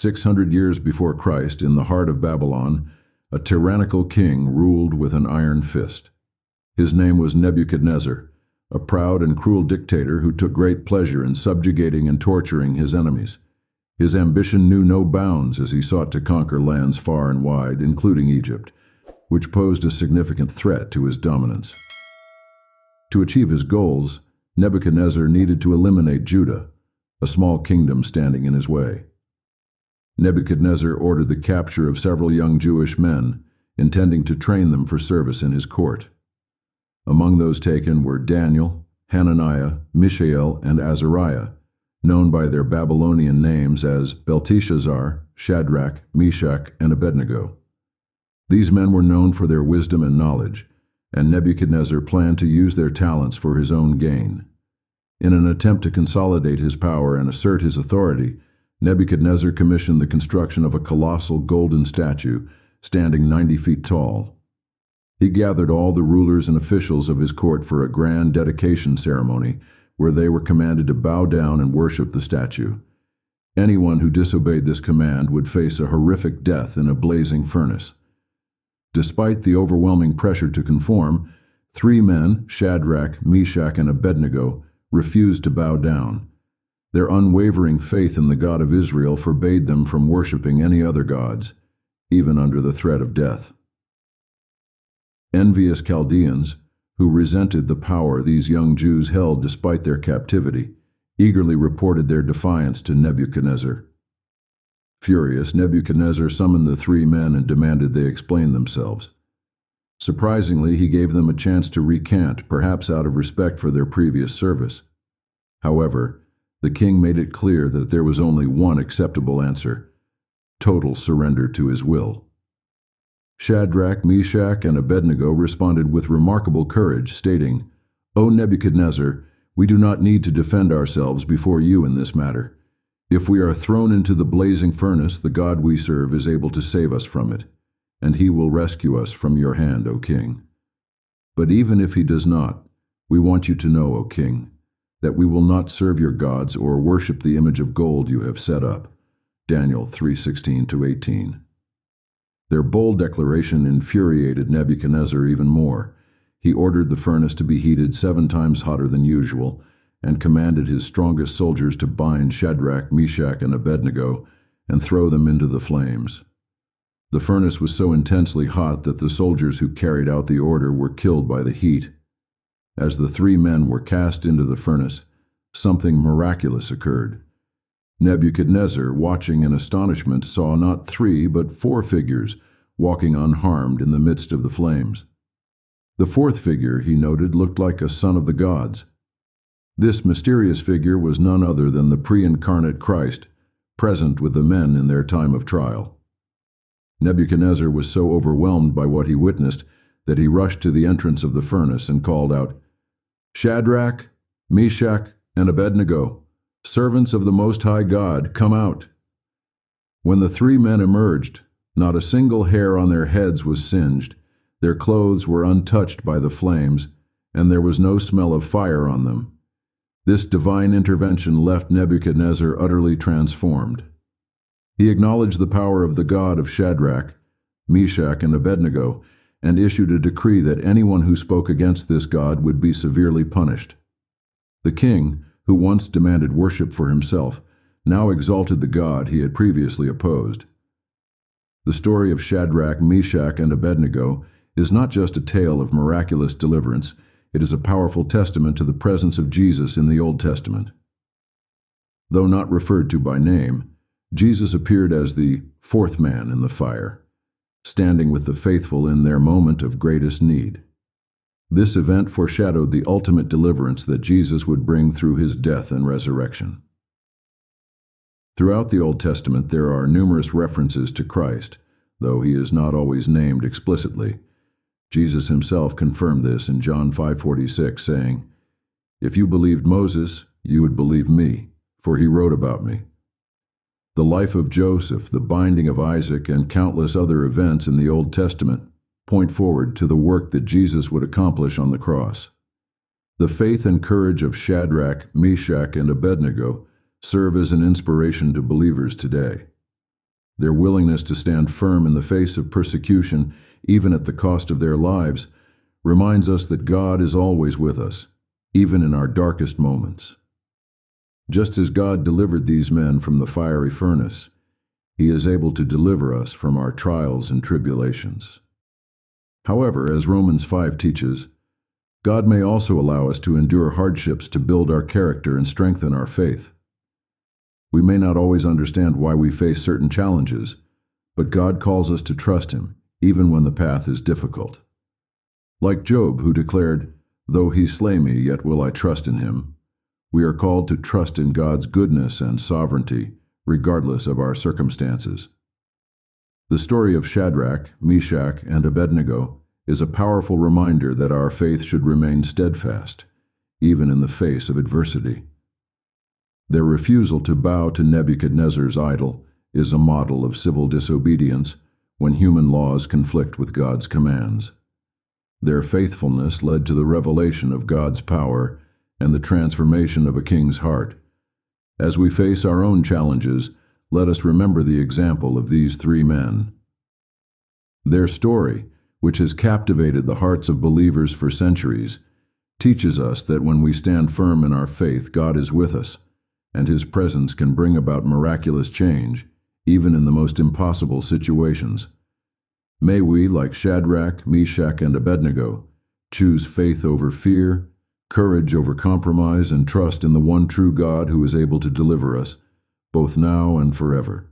600 years before Christ, in the heart of Babylon, a tyrannical king ruled with an iron fist. His name was Nebuchadnezzar, a proud and cruel dictator who took great pleasure in subjugating and torturing his enemies. His ambition knew no bounds as he sought to conquer lands far and wide, including Egypt, which posed a significant threat to his dominance. To achieve his goals, Nebuchadnezzar needed to eliminate Judah, a small kingdom standing in his way. Nebuchadnezzar ordered the capture of several young Jewish men, intending to train them for service in his court. Among those taken were Daniel, Hananiah, Mishael, and Azariah, known by their Babylonian names as Belteshazzar, Shadrach, Meshach, and Abednego. These men were known for their wisdom and knowledge, and Nebuchadnezzar planned to use their talents for his own gain. In an attempt to consolidate his power and assert his authority, Nebuchadnezzar commissioned the construction of a colossal golden statue standing 90 feet tall. He gathered all the rulers and officials of his court for a grand dedication ceremony where they were commanded to bow down and worship the statue. Anyone who disobeyed this command would face a horrific death in a blazing furnace. Despite the overwhelming pressure to conform, 3 men, Shadrach, Meshach, and Abednego, refused to bow down. Their unwavering faith in the God of Israel forbade them from worshiping any other gods, even under the threat of death. Envious Chaldeans, who resented the power these young Jews held despite their captivity, eagerly reported their defiance to Nebuchadnezzar. Furious, Nebuchadnezzar summoned the 3 men and demanded they explain themselves. Surprisingly, he gave them a chance to recant, perhaps out of respect for their previous service. However, the king made it clear that there was only one acceptable answer: total surrender to his will. Shadrach, Meshach, and Abednego responded with remarkable courage, stating, "O Nebuchadnezzar, we do not need to defend ourselves before you in this matter. If we are thrown into the blazing furnace, the God we serve is able to save us from it, and he will rescue us from your hand, O king. But even if he does not, we want you to know, O king, that we will not serve your gods or worship the image of gold you have set up." Daniel 3:16-18. Their bold declaration infuriated Nebuchadnezzar even more. He ordered the furnace to be heated 7 times hotter than usual, and commanded his strongest soldiers to bind Shadrach, Meshach, and Abednego and throw them into the flames. The furnace was so intensely hot that the soldiers who carried out the order were killed by the heat. As the 3 men were cast into the furnace, something miraculous occurred. Nebuchadnezzar, watching in astonishment, saw not 3 but 4 figures walking unharmed in the midst of the flames. The 4th figure, he noted, looked like a son of the gods. This mysterious figure was none other than the pre-incarnate Christ, present with the men in their time of trial. Nebuchadnezzar was so overwhelmed by what he witnessed that he rushed to the entrance of the furnace and called out, "Shadrach, Meshach, and Abednego, servants of the Most High God, come out." When the 3 men emerged, not a single hair on their heads was singed, their clothes were untouched by the flames, and there was no smell of fire on them. This divine intervention left Nebuchadnezzar utterly transformed. He acknowledged the power of the God of Shadrach, Meshach, and Abednego, and issued a decree that anyone who spoke against this God would be severely punished. The king, who once demanded worship for himself, now exalted the God he had previously opposed. The story of Shadrach, Meshach, and Abednego is not just a tale of miraculous deliverance, it is a powerful testament to the presence of Jesus in the Old Testament. Though not referred to by name, Jesus appeared as the 4th man in the fire, standing with the faithful in their moment of greatest need. This event foreshadowed the ultimate deliverance that Jesus would bring through his death and resurrection. Throughout the Old Testament, there are numerous references to Christ, though he is not always named explicitly. Jesus himself confirmed this in John 5:46, saying, "If you believed Moses, you would believe me, for he wrote about me." The life of Joseph, the binding of Isaac, and countless other events in the Old Testament point forward to the work that Jesus would accomplish on the cross. The faith and courage of Shadrach, Meshach, and Abednego serve as an inspiration to believers today. Their willingness to stand firm in the face of persecution, even at the cost of their lives, reminds us that God is always with us, even in our darkest moments. Just as God delivered these men from the fiery furnace, He is able to deliver us from our trials and tribulations. However, as Romans 5 teaches, God may also allow us to endure hardships to build our character and strengthen our faith. We may not always understand why we face certain challenges, but God calls us to trust Him, even when the path is difficult. Like Job, who declared, "Though He slay me, yet will I trust in Him," we are called to trust in God's goodness and sovereignty, regardless of our circumstances. The story of Shadrach, Meshach, and Abednego is a powerful reminder that our faith should remain steadfast, even in the face of adversity. Their refusal to bow to Nebuchadnezzar's idol is a model of civil disobedience when human laws conflict with God's commands. Their faithfulness led to the revelation of God's power and the transformation of a king's heart. As we face our own challenges, let us remember the example of these three men. Their story, which has captivated the hearts of believers for centuries, teaches us that when we stand firm in our faith, God is with us, and His presence can bring about miraculous change, even in the most impossible situations. May we, like Shadrach, Meshach, and Abednego, choose faith over fear, courage over compromise, and trust in the one true God who is able to deliver us, both now and forever.